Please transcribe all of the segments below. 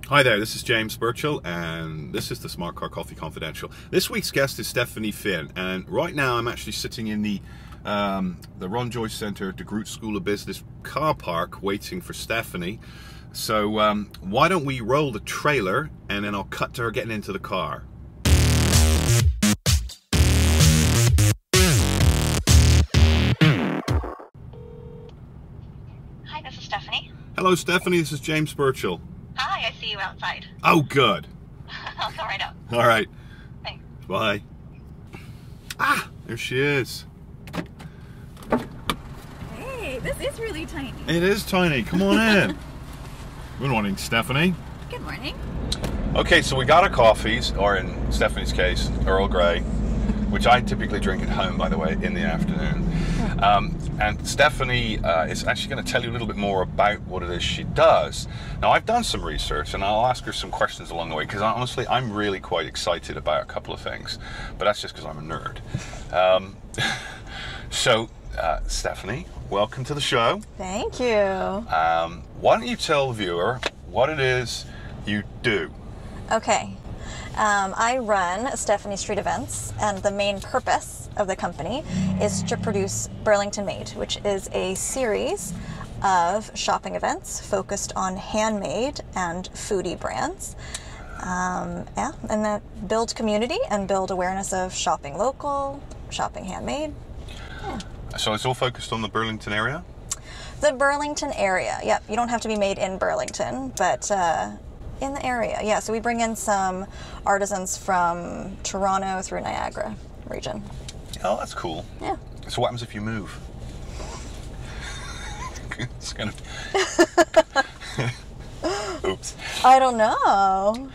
Hi there, this is James Burchill, and this is the Smart Car Coffee Confidential. This week's guest is Stephanie Finn, and right now I'm actually sitting in the Ron Joyce Centre, De Groot School of Business car park, waiting for Stephanie. So why don't we roll the trailer, and then I'll cut to her getting into the car. Hi, this is Stephanie. Hello, Stephanie. This is James Burchill. Hi, I see you outside. Oh, good. I'll go right out. All right. Thanks. Bye. Ah, there she is. Hey, this is really tiny. It is tiny. Come on in. Good morning, Stephanie. Good morning. Okay, so we got our coffees, or in Stephanie's case, Earl Grey, which I typically drink at home, by the way, in the afternoon. And Stephanie is actually going to tell you a little bit more about what it is she does. Now, I've done some research, and I'll ask her some questions along the way, because honestly, I'm really quite excited about a couple of things. But that's just because I'm a nerd. Stephanie, welcome to the show. Thank you. Why don't you tell the viewer what it is you do? Okay. I run Stephanie Street Events, and the main purpose of the company is to produce Burlington Made, which is a series of shopping events focused on handmade and foodie brands. And that build community and build awareness of shopping local, shopping handmade. Yeah. So it's all focused on the Burlington area? The Burlington area, yep. You don't have to be made in Burlington, but in the area, yeah. So we bring in some artisans from Toronto through Niagara region. Oh, that's cool. Yeah. So what happens if you move? It's kind of... Oops. I don't know.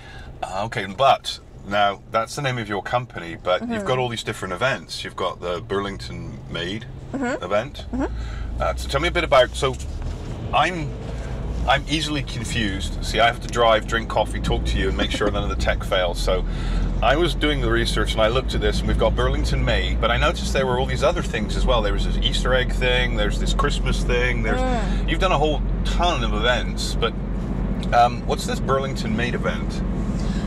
Okay, but now that's the name of your company, but you've got all these different events. You've got the Burlington Made event. So tell me a bit about, so I'm easily confused. See, I have to drive, drink coffee, talk to you, and make sure none of the tech fails. So I was doing the research, and I looked at this, and we've got Burlington Made, but I noticed there were all these other things as well. There was this Easter egg thing, there's this Christmas thing, you've done a whole ton of events, but what's this Burlington Made event?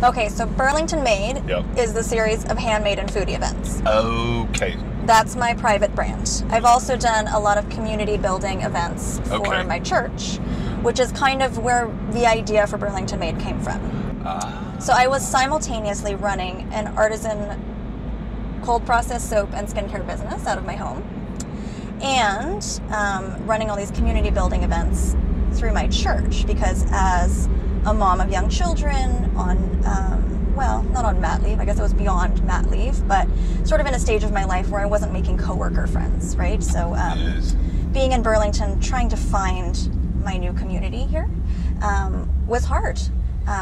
Okay, so Burlington Made Yep. is the series of handmade and foodie events. Okay. That's my private brand. I've also done a lot of community building events for Okay. my church, which is kind of where the idea for Burlington Made came from. So I was simultaneously running an artisan cold process soap and skincare business out of my home, and running all these community building events through my church, because as a mom of young children on, well, not on mat leave, I guess it was beyond mat leave, but sort of in a stage of my life where I wasn't making coworker friends, right? So being in Burlington, trying to find my new community here was hard.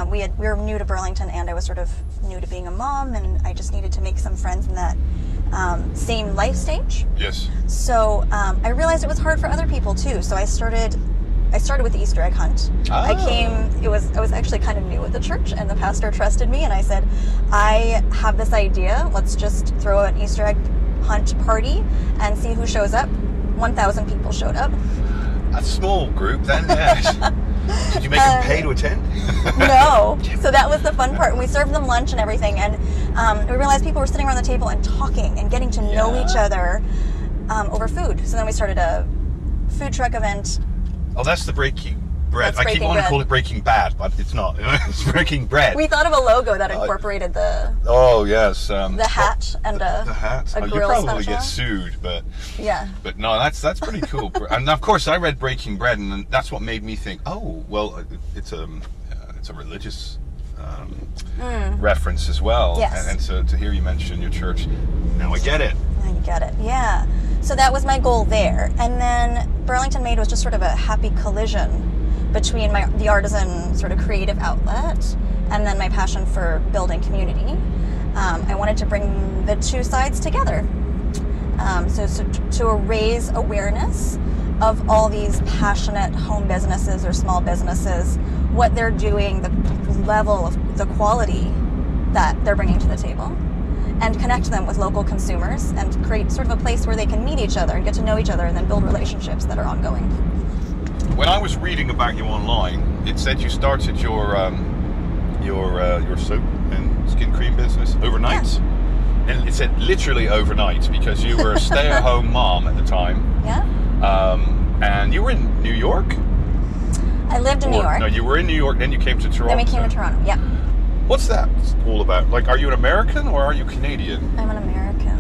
We were new to Burlington, and I was sort of new to being a mom, and I just needed to make some friends in that same life stage. Yes. So I realized it was hard for other people too. So I started with the Easter egg hunt. I was actually kind of new at the church, and the pastor trusted me, and I said, I have this idea. Let's just throw an Easter egg hunt party and see who shows up. 1,000 people showed up. A small group then, yes. Did you make them pay to attend? No. So that was the fun part. We served them lunch and everything, and we realized people were sitting around the table and talking and getting to know each other over food. So then we started a food truck event. Oh, that's the Breaking Bread. That's I keep Breaking wanting to Bread. call it Breaking Bad, but it's not. It's Breaking Bread. We thought of a logo that incorporated the Oh, yes. hat and the hat. a You grill probably special. get sued, but Yeah. but no, that's pretty cool. And of course, I read Breaking Bread, and that's what made me think, oh, well, it's a religious reference as well. Yes. And so to hear you mention your church, now I get it. You get it. Yeah. So that was my goal there. And then Burlington Made was just sort of a happy collision between the artisan sort of creative outlet and then my passion for building community. I wanted to bring the two sides together. So to raise awareness of all these passionate home businesses or small businesses, what they're doing, the level of the quality that they're bringing to the table, and connect them with local consumers and create sort of a place where they can meet each other and get to know each other and then build relationships that are ongoing. When I was reading about you online, it said you started your your soap and skin cream business overnight. And it said literally overnight because you were a stay-at-home mom at the time. Yeah. And you were in New York? I lived in New York. No, you were in New York, then you came to Toronto. Then we came to Toronto, yeah. What's that all about? Like, are you an American or are you Canadian? I'm an American.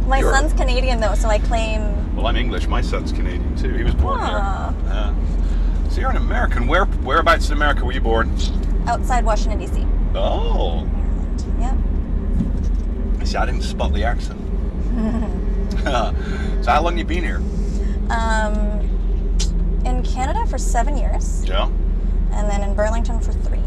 My son's Canadian, though, so I claim... Well, I'm English. My son's Canadian, too. He was born here. Ah. So you're an American. Whereabouts in America were you born? Outside Washington, D.C. Oh. Maryland, yep. See, I didn't spot the accent. So how long you been here? In Canada for 7 years. Yeah. And then in Burlington for 3.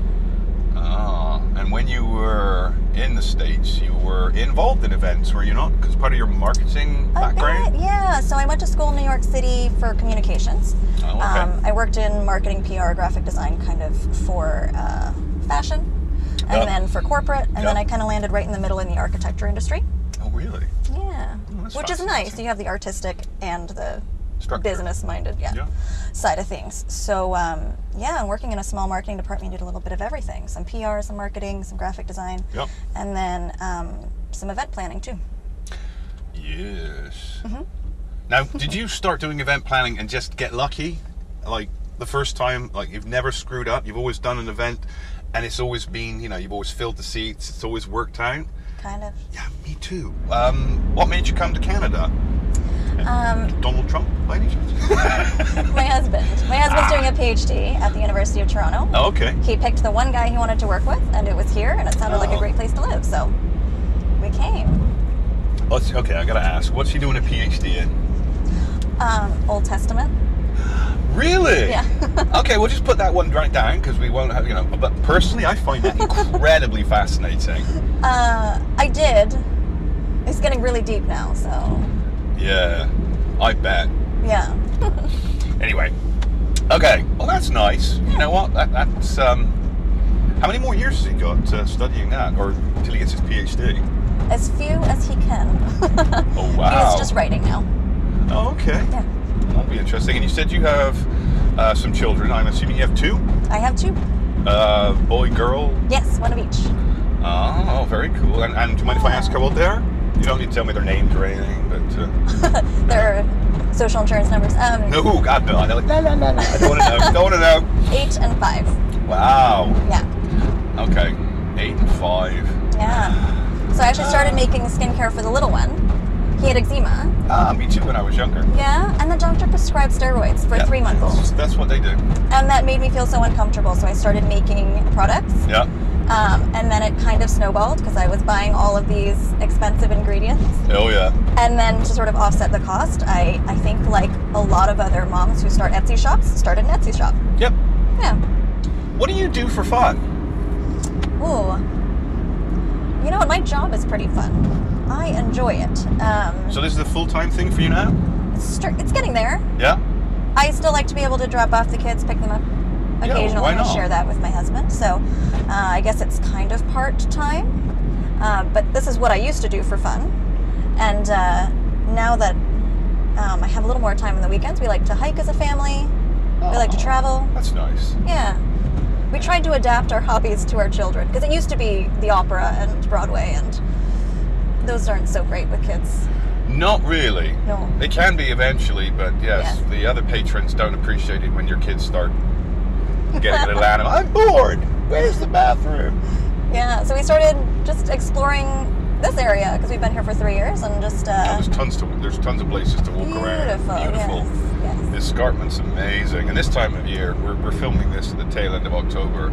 Oh. And when you were in the States, you were involved in events, were you not? Because part of your marketing background? Yeah. So I went to school in New York City for communications. Oh, okay. I worked in marketing, PR, graphic design, kind of for fashion, and then for corporate, and then I kind of landed right in the middle in the architecture industry. Oh, really? Yeah. That's Which is nice. You have the artistic and the business-minded side of things. So, I'm working in a small marketing department. You did a little bit of everything. Some PR, some marketing, some graphic design, and then some event planning, too. Yes. Mm-hmm. Now, did you start doing event planning and just get lucky? Like, the first time, like, you've never screwed up? You've always done an event, and it's always been, you've always filled the seats. It's always worked out? Kind of. Yeah, me too. What made you come to Canada? Donald Trump, by any chance? My husband. My husband's doing a PhD at the University of Toronto. Oh, okay. He picked the one guy he wanted to work with, and it was here, and it sounded like a great place to live, so we came. Okay, I gotta ask, what's he doing a PhD in? Old Testament. Really? Yeah. Okay, we'll just put that one right down, because we won't have, but personally, I find that incredibly fascinating. I did. It's getting really deep now, so... Yeah, I bet. Yeah. Anyway, okay. Well, that's nice. You know what? That's how many more years has he got studying that, or until he gets his PhD? As few as he can. Oh wow! He's just writing now. Oh, okay. Yeah. That'll be interesting. And you said you have some children. I'm assuming you have 2. I have 2. Boy, girl. Yes, one of each. Oh, very cool. And do you mind if I ask how old they are? You don't need to tell me their names or anything, but... Their social insurance numbers. No, God, no. They're like, no. I don't want to know. Don't want to know. 8 and 5. Wow. Yeah. Okay. 8 and 5. Yeah. So I actually started making skincare for the little one. He had eczema. Me too when I was younger. Yeah, and the doctor prescribed steroids for 3-month-olds. That's what they do. And that made me feel so uncomfortable, so I started making products. Yeah. And then it kind of snowballed because I was buying all of these expensive ingredients. Oh, yeah. And then to sort of offset the cost, I think like a lot of other moms who start Etsy shops, started an Etsy shop. Yep. Yeah. What do you do for fun? Ooh. You know what? My job is pretty fun. I enjoy it. So this is a full-time thing for you now? It's getting there. Yeah? I still like to be able to drop off the kids, pick them up occasionally, why not? and share that with my husband. So I guess it's kind of part-time. But this is what I used to do for fun. And now that I have a little more time on the weekends, we like to hike as a family. We like to travel. That's nice. Yeah. We tried to adapt our hobbies to our children, because it used to be the opera and Broadway, and those aren't so great with kids. Not really. No. They can be eventually, but yes, the other patrons don't appreciate it when your kids start getting a little animal. I'm bored. Where's the bathroom? Yeah, so we started just exploring this area because we've been here for 3 years, and just there's tons of places to walk around. Beautiful. Yes. The escarpment's amazing, and this time of year we're filming this at the tail end of October.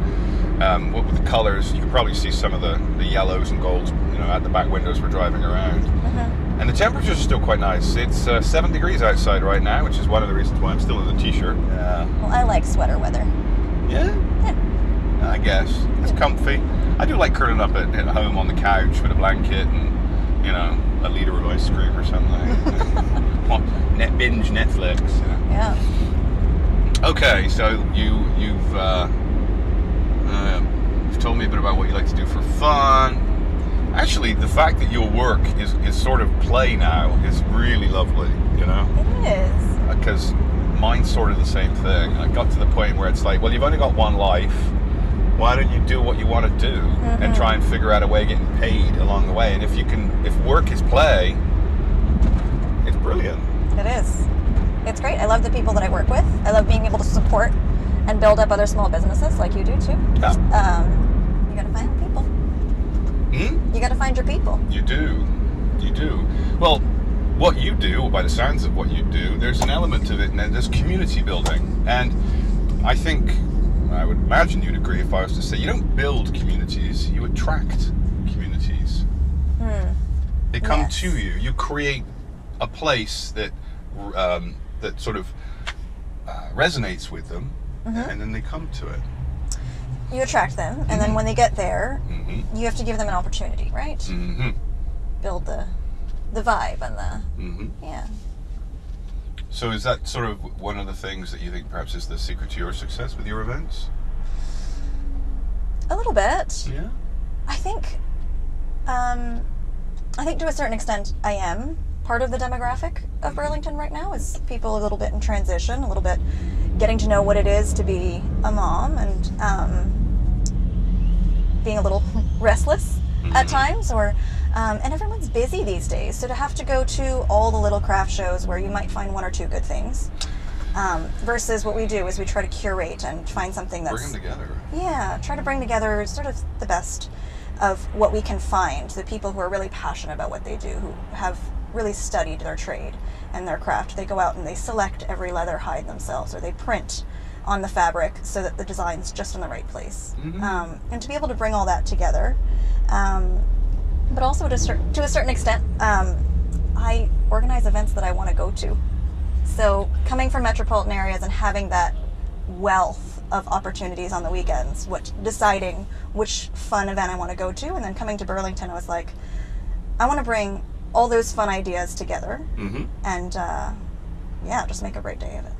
With the colours, you can probably see some of the yellows and golds, at the back windows we're driving around. Mm-hmm. And the temperatures are still quite nice. It's 7 degrees outside right now, which is one of the reasons why I'm still in the t-shirt. Well, I like sweater weather. Yeah? Yeah. I guess. It's comfy. I do like curling up at home on the couch with a blanket and, a liter of ice cream or something. Binge Netflix. Yeah. Okay, so you've told me a bit about what you like to do for fun. Actually, the fact that your work is sort of play now is really lovely, It is. Because mine's sort of the same thing. I got to the point where it's like, well, you've only got one life. why don't you do what you want to do and try and figure out a way of getting paid along the way? And if work is play, it's brilliant. It is. It's great. I love the people that I work with. I love being able to support and build up other small businesses like you do too. Yeah. You got to find people. Hmm? You got to find your people. You do. You do. Well, what you do, by the sounds of what you do, there's an element of it, and there's community building. And I think, I would imagine you'd agree if I was to say, you don't build communities, you attract communities. They come to you. You create a place that that sort of resonates with them, and then they come to it. You attract them, and then when they get there, you have to give them an opportunity, right? Build the vibe and the yeah. So is that sort of one of the things that you think perhaps is the secret to your success with your events? A little bit. Yeah. I think to a certain extent I am part of the demographic of Burlington right now, is people a little bit in transition, a little bit getting to know what it is to be a mom, and being a little restless at times, or and everyone's busy these days, so to have to go to all the little craft shows where you might find one or two good things, versus what we do is we try to curate and find something that's... Bring them together. Yeah, try to bring together sort of the best of what we can find, the people who are really passionate about what they do, who have really studied their trade and their craft. They go out and they select every leather hide themselves, or they print on the fabric so that the design's just in the right place. And to be able to bring all that together, but also to a certain extent, I organize events that I want to go to. So coming from metropolitan areas and having that wealth of opportunities on the weekends, deciding which fun event I want to go to, and then coming to Burlington, I was like, I want to bring all those fun ideas together, and yeah, just make a great day of it.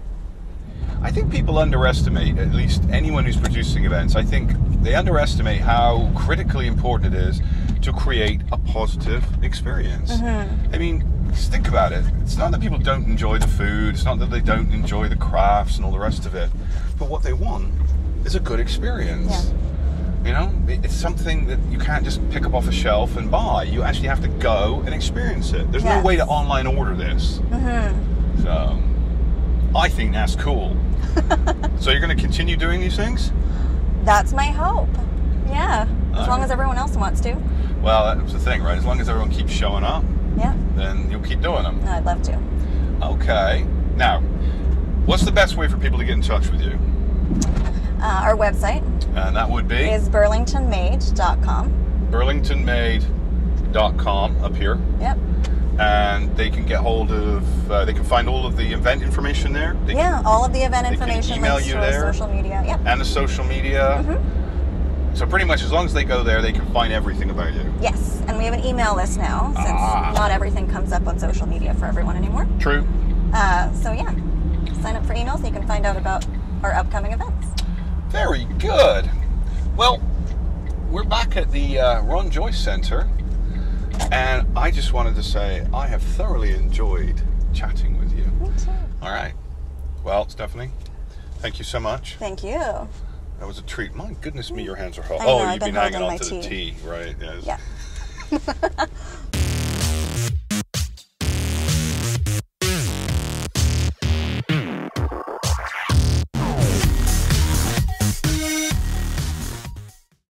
I think people underestimate, at least anyone who's producing events, I think they underestimate how critically important it is to create a positive experience. I mean, just think about it. It's not that people don't enjoy the food, it's not that they don't enjoy the crafts and all the rest of it, but what they want is a good experience. Yeah. You know, it's something that you can't just pick up off a shelf and buy. You actually have to go and experience it. There's no way to online order this. So, I think that's cool. So you're going to continue doing these things? That's my hope. Yeah, as long as everyone else wants to. Well, that's the thing, right? As long as everyone keeps showing up, yeah, then you'll keep doing them. No, I'd love to. Okay. Now, what's the best way for people to get in touch with you? Our website. And that would be? Is burlingtonmade.com. burlingtonmade.com up here. Yep. And they can get hold of, they can find all of the event information there? All of the event information. They can email you there? Social media, yep. And the social media? So pretty much as long as they go there, they can find everything about you? Yes, and we have an email list now, since not everything comes up on social media for everyone anymore. True. So yeah, sign up for emails and you can find out about our upcoming events. Very good. Well, we're back at the Ron Joyce Center, and I just wanted to say I have thoroughly enjoyed chatting with you. Me too. All right. Well, Stephanie, thank you so much. Thank you. That was a treat. My goodness me, your hands are hot. I know, Oh, I've you've been been hanging holding on to my the tea, right? Yes. Yeah.